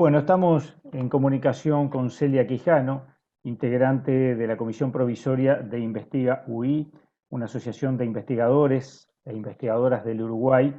Bueno, estamos en comunicación con Celia Quijano, integrante de la Comisión Provisoria de Investiga UI, una asociación de investigadores e investigadoras del Uruguay,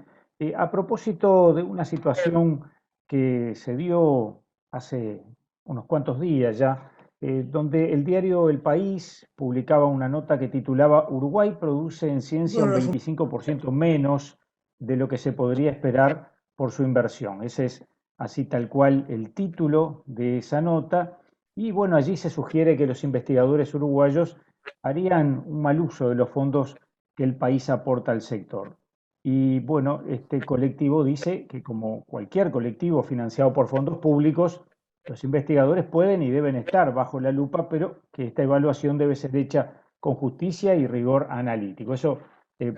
a propósito de una situación que se dio hace unos cuantos días ya, donde el diario El País publicaba una nota que titulaba Uruguay produce en ciencia un 25% menos de lo que se podría esperar por su inversión. Ese es así tal cual el título de esa nota, y bueno, allí se sugiere que los investigadores uruguayos harían un mal uso de los fondos que el país aporta al sector. Y bueno, este colectivo dice que como cualquier colectivo financiado por fondos públicos, los investigadores pueden y deben estar bajo la lupa, pero que esta evaluación debe ser hecha con justicia y rigor analítico. Eso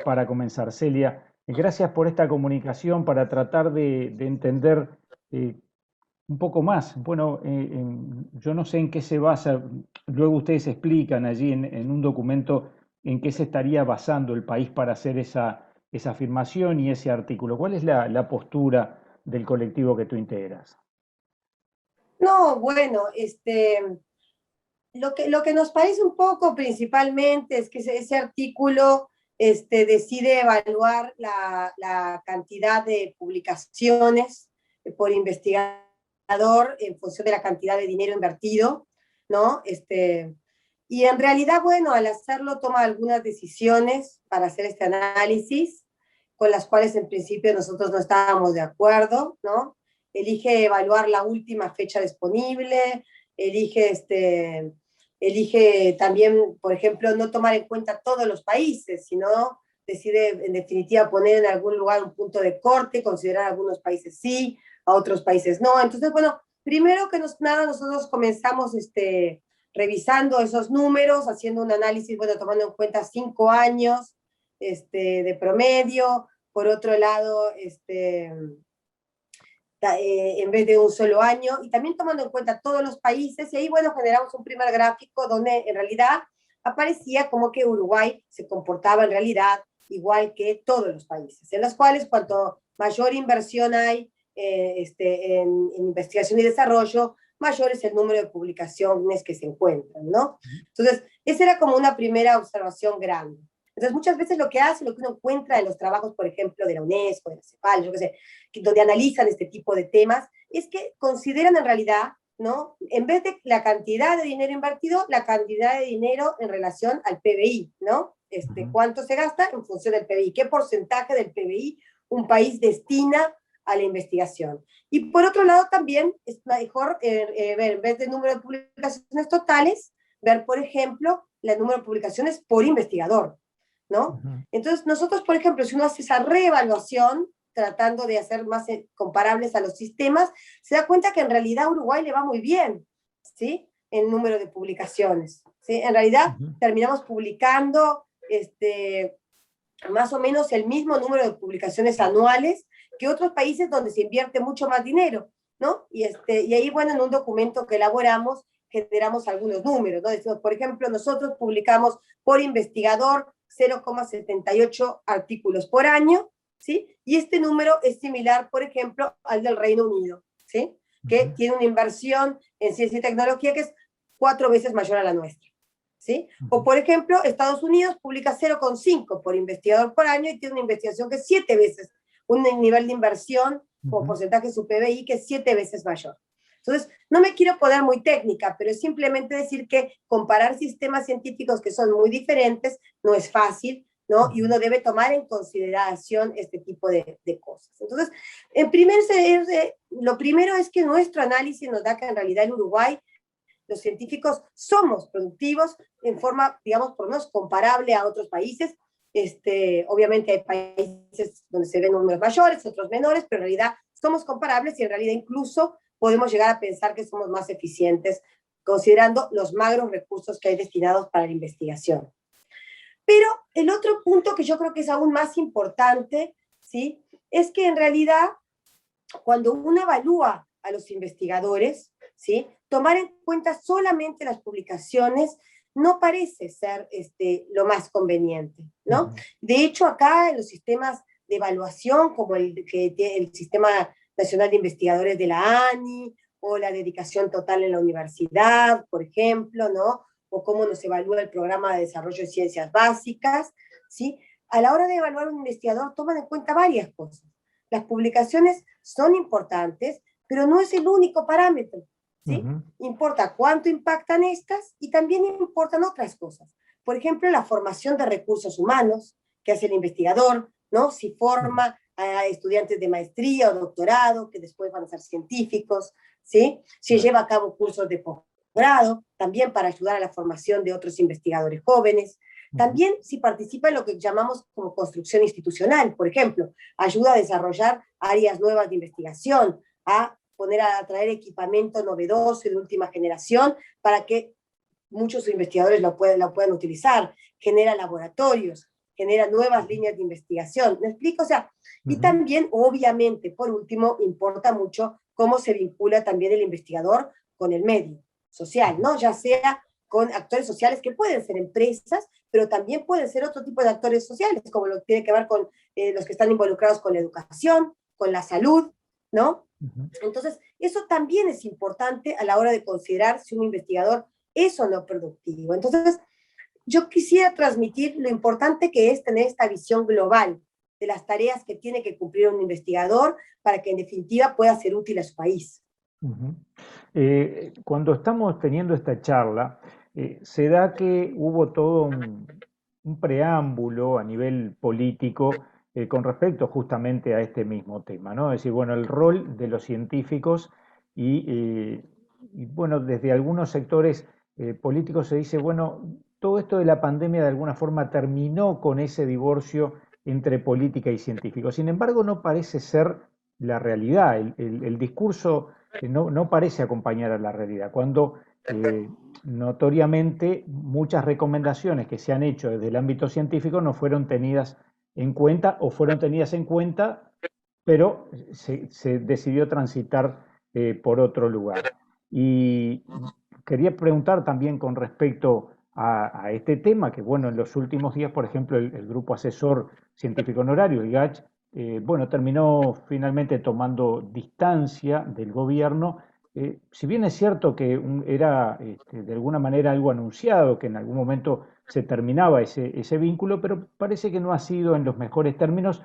para comenzar. Celia, gracias por esta comunicación para tratar de entender eh, un poco más. Bueno, yo no sé en qué se basa, luego ustedes explican allí en un documento en qué se estaría basando el país para hacer esa afirmación y ese artículo. ¿Cuál es la postura del colectivo que tú integras? No, bueno, lo que nos parece un poco principalmente es que ese artículo decide evaluar la cantidad de publicaciones por investigador en función de la cantidad de dinero invertido, ¿no? Y en realidad, bueno, al hacerlo toma algunas decisiones para hacer este análisis, con las cuales en principio nosotros no estábamos de acuerdo, ¿no? Elige evaluar la última fecha disponible, elige elige también, por ejemplo, no tomar en cuenta todos los países, sino decide en definitiva poner en algún lugar un punto de corte, considerar a algunos países sí, a otros países no. Entonces, bueno, primero que nada nosotros comenzamos revisando esos números, haciendo un análisis, bueno, tomando en cuenta 5 años de promedio, por otro lado, en vez de un solo año, y también tomando en cuenta todos los países, y ahí, bueno, generamos un primer gráfico donde en realidad aparecía como que Uruguay se comportaba en realidad igual que todos los países, en los cuales cuanto mayor inversión hay en investigación y desarrollo, mayor es el número de publicaciones que se encuentran, ¿no? Entonces, esa era como una primera observación grande. Entonces, muchas veces lo que uno encuentra en los trabajos, por ejemplo, de la UNESCO, de la CEPAL, yo qué sé, donde analizan este tipo de temas, es que consideran en realidad, ¿no? En vez de la cantidad de dinero invertido, la cantidad de dinero en relación al PBI, ¿no? ¿Cuánto se gasta en función del PBI? ¿Qué porcentaje del PBI un país destina a la investigación? Y por otro lado también es mejor ver, en vez del número de publicaciones totales, ver, por ejemplo, el número de publicaciones por investigador, ¿no? Entonces, nosotros, por ejemplo, si uno hace esa reevaluación, tratando de hacer más comparables a los sistemas, se da cuenta que en realidad a Uruguay le va muy bien, ¿sí? En número de publicaciones, ¿sí? En realidad terminamos publicando más o menos el mismo número de publicaciones anuales que otros países donde se invierte mucho más dinero, ¿no? Y ahí, bueno, en un documento que elaboramos, generamos algunos números, ¿no? Decimos, por ejemplo, nosotros publicamos por investigador 0,78 artículos por año, ¿sí? Y este número es similar, por ejemplo, al del Reino Unido, ¿sí? Que tiene una inversión en ciencia y tecnología que es 4 veces mayor a la nuestra, ¿sí? O, por ejemplo, Estados Unidos publica 0,5 por investigador por año y tiene una investigación que es 7 veces, un nivel de inversión como porcentaje de su PBI que es 7 veces mayor. Entonces, no me quiero poner muy técnica, pero es simplemente decir que comparar sistemas científicos que son muy diferentes no es fácil, ¿no? Y uno debe tomar en consideración este tipo de cosas. Entonces, lo primero es que nuestro análisis nos da que en realidad en Uruguay los científicos somos productivos en forma, digamos, por lo menos comparable a otros países. Obviamente hay países donde se ven números mayores, otros menores, pero en realidad somos comparables y en realidad incluso podemos llegar a pensar que somos más eficientes considerando los magros recursos que hay destinados para la investigación. Pero el otro punto que yo creo que es aún más importante, ¿sí? Es que en realidad cuando uno evalúa a los investigadores, ¿sí? Tomar en cuenta solamente las publicaciones no parece ser lo más conveniente, ¿no? De hecho, acá en los sistemas de evaluación, como el Sistema Nacional de Investigadores de la ANI, o la dedicación total en la universidad, por ejemplo, ¿no? O cómo nos evalúa el programa de desarrollo de ciencias básicas, ¿sí? A la hora de evaluar un investigador toman en cuenta varias cosas. Las publicaciones son importantes, pero no es el único parámetro, ¿sí? Importa cuánto impactan estas y también importan otras cosas. Por ejemplo, la formación de recursos humanos que hace el investigador, ¿no? Si forma a estudiantes de maestría o doctorado, que después van a ser científicos, ¿sí? Si lleva a cabo cursos de posgrado, también para ayudar a la formación de otros investigadores jóvenes. También si participa en lo que llamamos como construcción institucional, por ejemplo, ayuda a desarrollar áreas nuevas de investigación, a traer equipamiento novedoso y de última generación para que muchos investigadores lo puedan utilizar, genera laboratorios, genera nuevas líneas de investigación. ¿Me explico? O sea, y también, obviamente, por último, importa mucho cómo se vincula también el investigador con el medio social, ¿no? Ya sea con actores sociales que pueden ser empresas, pero también pueden ser otro tipo de actores sociales, como lo que tiene que ver con los que están involucrados con la educación, con la salud, ¿no? Entonces, eso también es importante a la hora de considerar si un investigador es o no productivo. Entonces, yo quisiera transmitir lo importante que es tener esta visión global de las tareas que tiene que cumplir un investigador para que en definitiva pueda ser útil a su país. Cuando estamos teniendo esta charla, se da que hubo todo un preámbulo a nivel político con respecto justamente a este mismo tema, ¿no? Es decir, bueno, el rol de los científicos y bueno, desde algunos sectores políticos se dice, bueno, todo esto de la pandemia de alguna forma terminó con ese divorcio entre política y científicos. Sin embargo, no parece ser la realidad. El discurso no parece acompañar a la realidad, cuando notoriamente muchas recomendaciones que se han hecho desde el ámbito científico no fueron tenidas en cuenta o fueron tenidas en cuenta, pero se decidió transitar por otro lugar. Y quería preguntar también con respecto a este tema, que bueno, en los últimos días, por ejemplo, el Grupo Asesor Científico Honorario, el GACH, bueno, terminó finalmente tomando distancia del gobierno. Si bien es cierto que era de alguna manera algo anunciado, que en algún momento se terminaba ese vínculo, pero parece que no ha sido en los mejores términos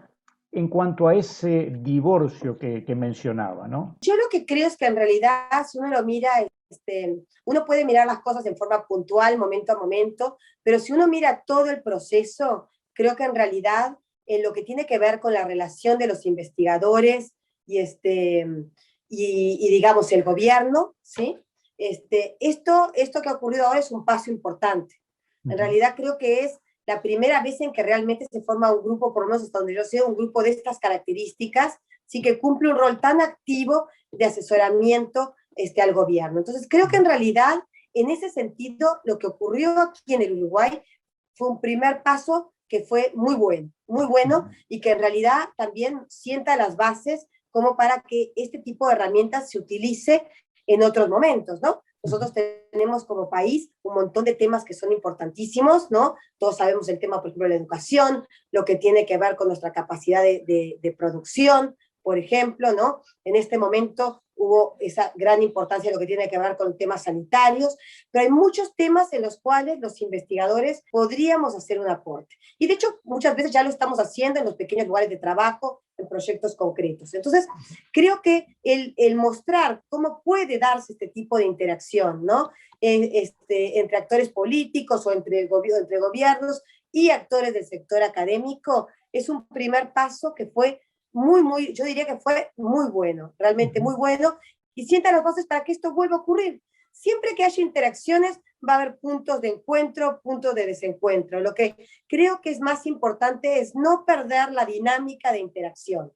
en cuanto a ese divorcio que mencionaba, ¿no? Yo lo que creo es que en realidad, si uno lo mira, uno puede mirar las cosas en forma puntual, momento a momento, pero si uno mira todo el proceso, creo que en realidad en lo que tiene que ver con la relación de los investigadores y digamos, el gobierno, ¿sí? Esto que ha ocurrido ahora es un paso importante. En realidad creo que es la primera vez en que realmente se forma un grupo, por lo menos hasta donde yo sé, un grupo de estas características, sí que cumple un rol tan activo de asesoramiento al gobierno. Entonces, creo que en realidad, en ese sentido, lo que ocurrió aquí en el Uruguay fue un primer paso que fue muy bueno, y que en realidad también sienta las bases como para que este tipo de herramientas se utilice en otros momentos, ¿no? Nosotros tenemos como país un montón de temas que son importantísimos, ¿no? Todos sabemos el tema, por ejemplo, de la educación, lo que tiene que ver con nuestra capacidad de producción, por ejemplo, ¿no? En este momento hubo esa gran importancia en lo que tiene que ver con temas sanitarios, pero hay muchos temas en los cuales los investigadores podríamos hacer un aporte. Y de hecho, muchas veces ya lo estamos haciendo en los pequeños lugares de trabajo, en proyectos concretos. Entonces, creo que el mostrar cómo puede darse este tipo de interacción, ¿no? Entre actores políticos o entre gobiernos y actores del sector académico, es un primer paso que fue yo diría que fue muy bueno, realmente muy bueno, y sienta las bases para que esto vuelva a ocurrir. Siempre que haya interacciones va a haber puntos de encuentro, puntos de desencuentro. Lo que creo que es más importante es no perder la dinámica de interacción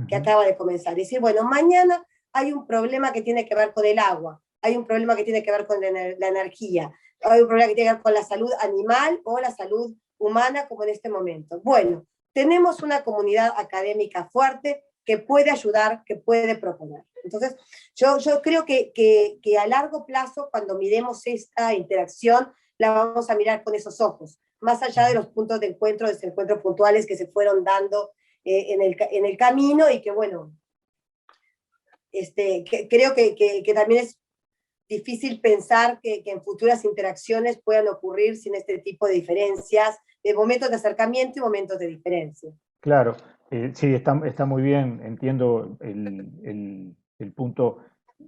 que acaba de comenzar. Es decir, bueno, mañana hay un problema que tiene que ver con el agua, hay un problema que tiene que ver con la energía, hay un problema que tiene que ver con la salud animal o la salud humana, como en este momento. Bueno, tenemos una comunidad académica fuerte que puede ayudar, que puede proponer. Entonces, yo creo que a largo plazo, cuando miremos esta interacción, la vamos a mirar con esos ojos, más allá de los puntos de encuentro, desencuentros puntuales que se fueron dando en el camino y que, bueno, creo que también es difícil pensar que en futuras interacciones puedan ocurrir sin este tipo de diferencias, de momentos de acercamiento y momentos de diferencia. Claro, sí, está muy bien, entiendo el punto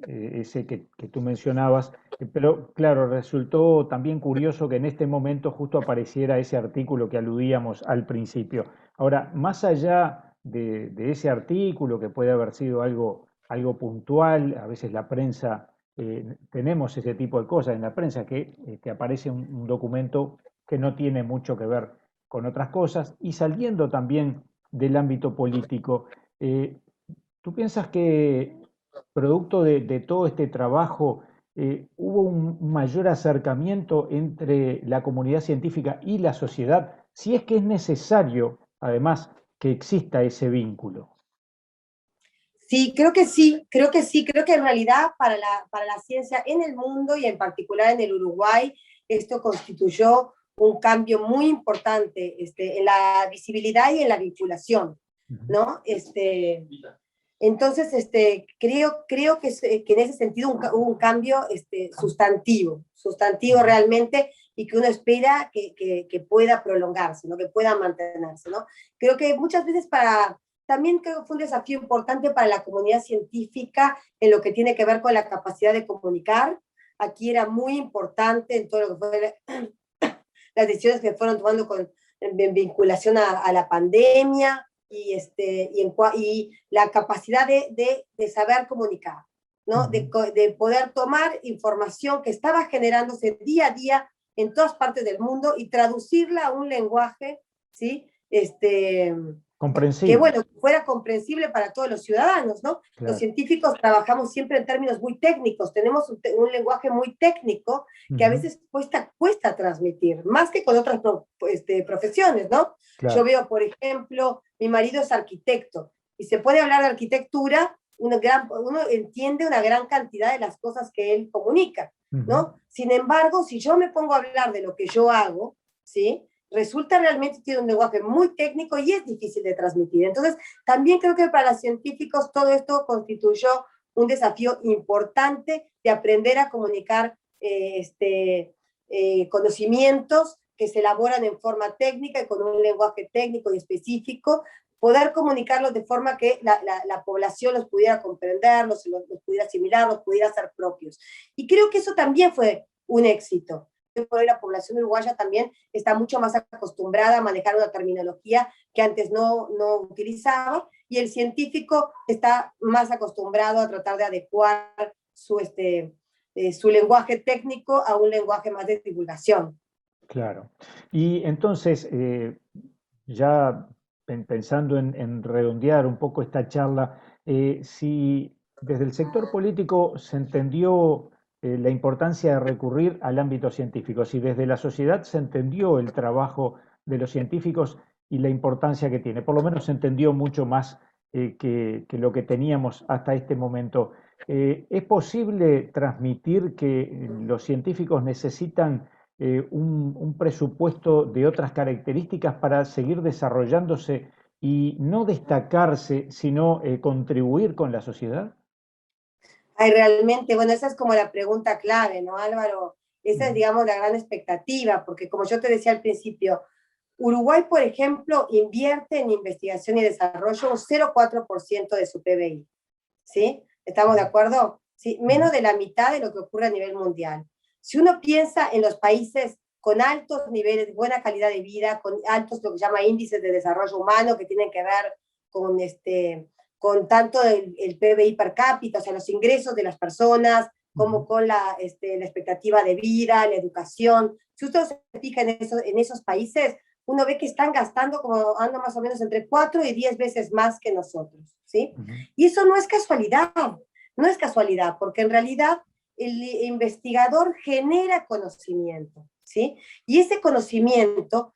ese que tú mencionabas, pero claro, resultó también curioso que en este momento justo apareciera ese artículo que aludíamos al principio. Ahora, más allá de ese artículo, que puede haber sido algo puntual, a veces la prensa, tenemos ese tipo de cosas en la prensa, que aparece un documento que no tiene mucho que ver con otras cosas, y saliendo también del ámbito político, eh, ¿tú piensas que producto de todo este trabajo hubo un mayor acercamiento entre la comunidad científica y la sociedad, si es que es necesario, además, que exista ese vínculo? Sí, creo que en realidad para la ciencia en el mundo y en particular en el Uruguay, esto constituyó un cambio muy importante en la visibilidad y en la vinculación, Ujú. ¿no? Entonces, creo que en ese sentido hubo un cambio sustantivo realmente, y que uno espera que pueda prolongarse, ¿no? Que pueda mantenerse, ¿no? Creo que muchas veces también creo que fue un desafío importante para la comunidad científica en lo que tiene que ver con la capacidad de comunicar. Aquí era muy importante en todo lo que fue las decisiones que fueron tomando en vinculación a la pandemia y la capacidad de saber comunicar, ¿no? Ujú. De poder tomar información que estaba generándose día a día en todas partes del mundo y traducirla a un lenguaje, ¿sí? Que Comprensible, bueno, fuera comprensible para todos los ciudadanos, ¿no? Los claro. científicos trabajamos siempre en términos muy técnicos, tenemos un lenguaje muy técnico que a Ujú. veces cuesta transmitir, más que con otras profesiones, ¿no? Yo Claro. veo, por ejemplo, mi marido es arquitecto y se puede hablar de arquitectura, uno entiende una gran cantidad de las cosas que él comunica, Ujú. ¿no? Sin embargo, si yo me pongo a hablar de lo que yo hago, ¿sí? Resulta realmente, tiene un lenguaje muy técnico y es difícil de transmitir. Entonces, también creo que para los científicos todo esto constituyó un desafío importante de aprender a comunicar conocimientos que se elaboran en forma técnica y con un lenguaje técnico y específico, poder comunicarlos de forma que la población los pudiera comprender, los pudiera asimilar, los pudiera hacer propios. Y creo que eso también fue un éxito. Por hoy la población uruguaya también está mucho más acostumbrada a manejar una terminología que antes no utilizaba, y el científico está más acostumbrado a tratar de adecuar su lenguaje técnico a un lenguaje más de divulgación. Claro. Y entonces, ya pensando en redondear un poco esta charla, si desde el sector político se entendió la importancia de recurrir al ámbito científico, si desde la sociedad se entendió el trabajo de los científicos y la importancia que tiene, por lo menos se entendió mucho más que lo que teníamos hasta este momento. ¿Es posible transmitir que los científicos necesitan un presupuesto de otras características para seguir desarrollándose y no destacarse, sino contribuir con la sociedad? Ay, realmente, bueno, esa es como la pregunta clave, ¿no, Álvaro? Esa es, Ujú. digamos, la gran expectativa, porque como yo te decía al principio, Uruguay, por ejemplo, invierte en investigación y desarrollo un 0,4% de su PBI, ¿sí? ¿Estamos de acuerdo? Sí, Ujú. menos de la mitad de lo que ocurre a nivel mundial. Si uno piensa en los países con altos niveles, buena calidad de vida, con altos lo que se llama índices de desarrollo humano que tienen que ver con con tanto el PBI per cápita, o sea, los ingresos de las personas, como Ujú. con la expectativa de vida, la educación. Si usted se fija en esos países, uno ve que están gastando como ando más o menos entre 4 y 10 veces más que nosotros, ¿sí? Ujú. Y eso no es casualidad, no es casualidad, porque en realidad el investigador genera conocimiento, ¿sí? Y ese conocimiento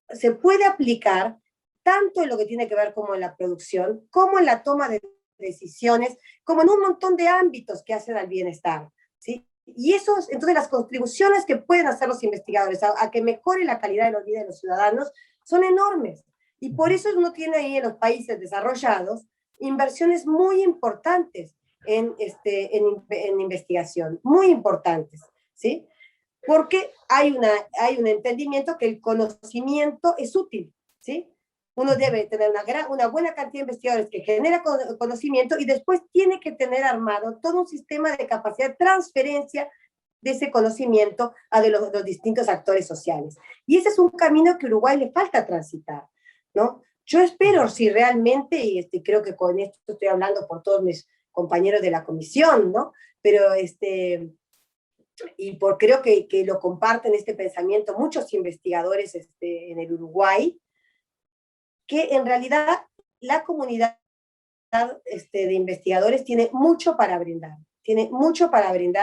se puede aplicar tanto en lo que tiene que ver como en la producción, como en la toma de decisiones, como en un montón de ámbitos que hacen al bienestar, ¿sí? Y eso, entonces las contribuciones que pueden hacer los investigadores a que mejore la calidad de la vida de los ciudadanos son enormes. Y por Ujú. eso uno tiene ahí en los países desarrollados inversiones muy importantes en investigación, muy importantes, ¿sí? Porque hay un entendimiento que el conocimiento es útil, ¿sí? Uno debe tener una buena cantidad de investigadores que genera conocimiento y después tiene que tener armado todo un sistema de capacidad de transferencia de ese conocimiento a los distintos actores sociales. Y ese es un camino que a Uruguay le falta transitar, ¿no? Yo espero, si realmente, y creo que con esto estoy hablando por todos mis compañeros de la comisión, ¿no? Pero creo que lo comparten este pensamiento muchos investigadores en el Uruguay, que en realidad la comunidad de investigadores tiene mucho para brindar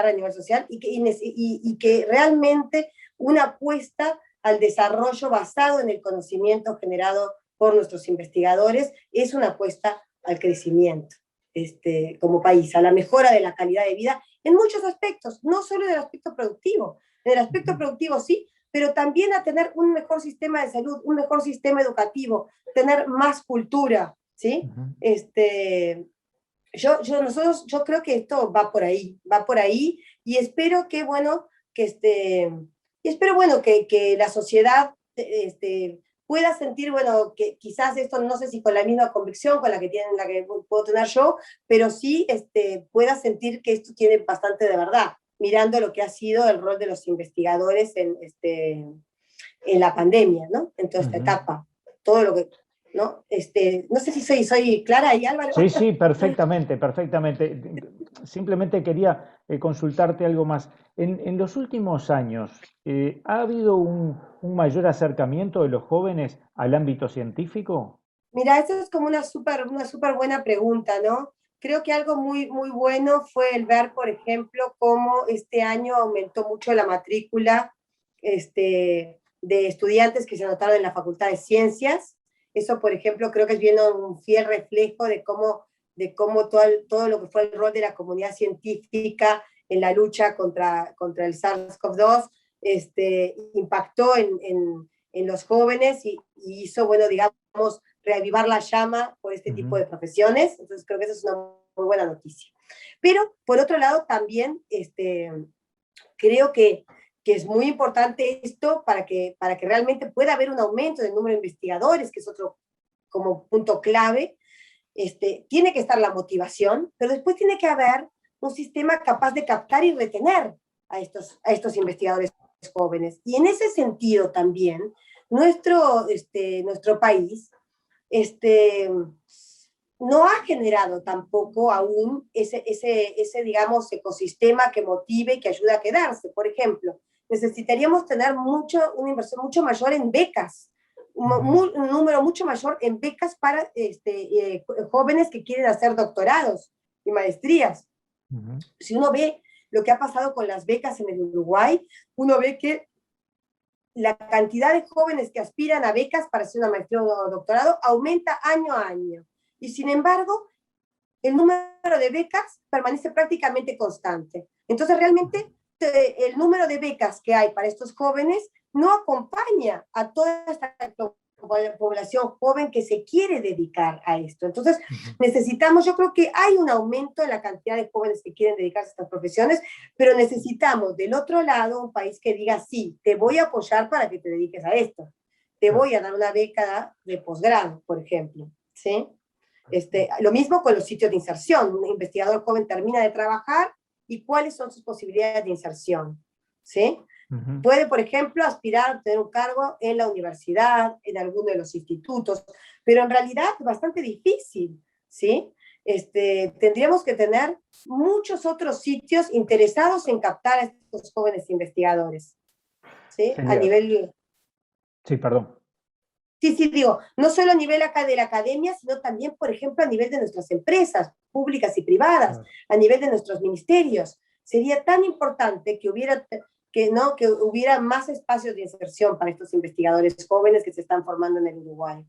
a nivel social y que realmente una apuesta al desarrollo basado en el conocimiento generado por nuestros investigadores es una apuesta al crecimiento como país, a la mejora de la calidad de vida en muchos aspectos, no solo en el aspecto productivo. En el aspecto productivo sí, pero también a tener un mejor sistema de salud, un mejor sistema educativo, tener más cultura, ¿sí? Yo creo que esto va por ahí, y espero que, bueno, que la sociedad pueda sentir, bueno, que quizás esto, no sé si con la misma convicción con la que puedo tener yo, pero sí pueda sentir que esto tiene bastante de verdad, mirando lo que ha sido el rol de los investigadores en la pandemia, ¿no? En toda esta etapa, todo lo que, ¿no? No sé si soy clara ahí, Álvaro. Sí, sí, perfectamente, perfectamente. Simplemente quería consultarte algo más. En los últimos años, ¿ha habido un mayor acercamiento de los jóvenes al ámbito científico? Mira, eso es como una súper buena pregunta, ¿no? Creo que algo muy, muy bueno fue el ver, por ejemplo, cómo este año aumentó mucho la matrícula de estudiantes que se anotaron en la Facultad de Ciencias. Eso, por ejemplo, creo que es viendo un fiel reflejo de cómo todo lo que fue el rol de la comunidad científica en la lucha contra el SARS-CoV-2 impactó en los jóvenes y hizo, bueno, digamos, reavivar la llama por este tipo de profesiones. Entonces creo que esa es una muy buena noticia. Pero, por otro lado, también creo que es muy importante esto para que realmente pueda haber un aumento del número de investigadores, que es otro como punto clave. Tiene que estar la motivación, pero después tiene que haber un sistema capaz de captar y retener a estos investigadores jóvenes. Y en ese sentido también, nuestro país no ha generado tampoco aún ese, digamos, ecosistema que motive y que ayude a quedarse. Por ejemplo, necesitaríamos tener una inversión mucho mayor en becas, un número mucho mayor en becas para jóvenes que quieren hacer doctorados y maestrías. Si uno ve lo que ha pasado con las becas en el Uruguay, uno ve que la cantidad de jóvenes que aspiran a becas para hacer una maestría o doctorado aumenta año a año. Y sin embargo, el número de becas permanece prácticamente constante. Entonces, realmente, el número de becas que hay para estos jóvenes no acompaña a toda esta población joven que se quiere dedicar a esto. Entonces, necesitamos, yo creo que hay un aumento en la cantidad de jóvenes que quieren dedicarse a estas profesiones, pero necesitamos del otro lado un país que diga, sí, te voy a apoyar para que te dediques a esto. Te voy a dar una beca de posgrado, por ejemplo, ¿sí? Lo mismo con los sitios de inserción. Un investigador joven termina de trabajar y cuáles son sus posibilidades de inserción, ¿sí? Puede, por ejemplo, aspirar a tener un cargo en la universidad, en alguno de los institutos, pero en realidad es bastante difícil, ¿sí? Tendríamos que tener muchos otros sitios interesados en captar a estos jóvenes investigadores, ¿sí? A nivel... Sí, perdón. Sí, digo, no solo a nivel acá de la academia, sino también, por ejemplo, a nivel de nuestras empresas públicas y privadas, a nivel de nuestros ministerios. Sería tan importante que hubiera más espacios de inserción para estos investigadores jóvenes que se están formando en el Uruguay.